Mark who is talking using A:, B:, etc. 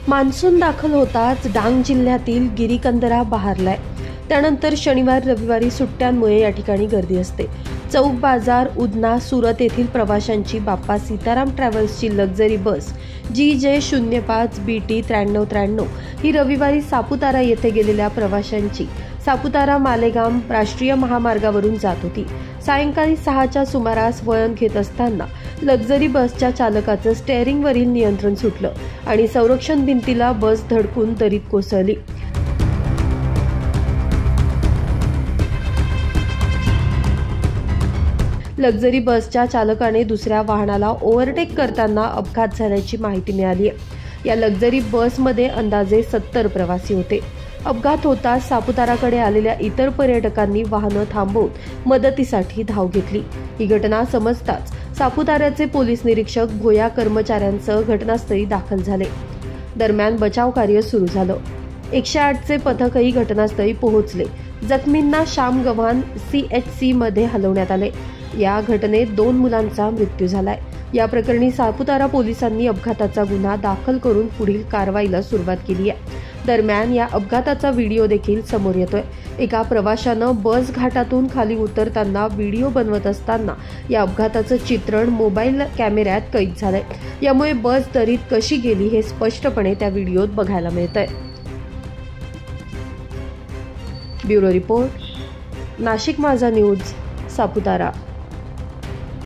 A: Monsoon दाखल होताच डांग जिल्ह्यातील गिरीकंदरा बहरलाय। त्यानंतर शनिवार रविवारी सुट्ट्यांमुळे या ठिकाणी गर्दी असते। चौक बाजार, उधना, सुरत येथील प्रवाशांची बाप्पा सीताराम ट्रॅव्हल्सची लक्झरी बस GJ05 BT 9393 ही रविवारी सापुतारा येथे गेलेल्या प्रवाशांची सापुतारा मालेगाम राष्ट्रीय महामार्गावरून जात होती। सायंकाळी 6च्या सुमारास वळण घेत असताना लक्झरी बसच्या चालकाचं स्टेअरिंगवरील नियंत्रण सुटलं आणि संरक्षण भिंतीला बस धडकून दरीत कोसळली। लक्झरी बसच्या चालकाने दुसऱ्या वाहनाला ओव्हरटेक करताना अपघात झाल्याची माहिती मिळाली आहे। या लक्झरी बसमध्ये अंदाजे 70 प्रवासी होते। अपघात होताच सापुताराकडे आलेल्या इतर पर्यटकांनी वाहनं थांबवून मदतीसाठी धाव घेतली। ही घटना समजताच सापुताऱ्याचे पोलीस निरीक्षक भोया कर्मचाऱ्यांसह घटनास्थळी दाखल झाले। दरम्यान बचाव कार्य सुरू झालं। 108चे पथकही घटनास्थळी पोहोचले। जखमींना शामगव्हाण CHC मध्ये हलवण्यात आले। या घटनेत 2 मुलांचा मृत्यू झालाय। या प्रकरणी सापुतारा पोलिसांनी अपघाताचा गुन्हा दाखल करून पुढील कारवाईला सुरुवात केली आहे। दरम्यान या अपघाताचा व्हिडिओ देखील समोर येतोय। एका प्रवाशानं बस घाटातून खाली उतरताना व्हिडिओ बनवत असताना या अपघाताचं चित्रण मोबाईल कॅमेऱ्यात कैद झालंय। यामुळे बस दरीत कशी गेली हे स्पष्टपणे त्या व्हिडिओत बघायला मिळतंय। ब्युरो रिपोर्ट, नाशिक माझा न्यूज, सापुतारा।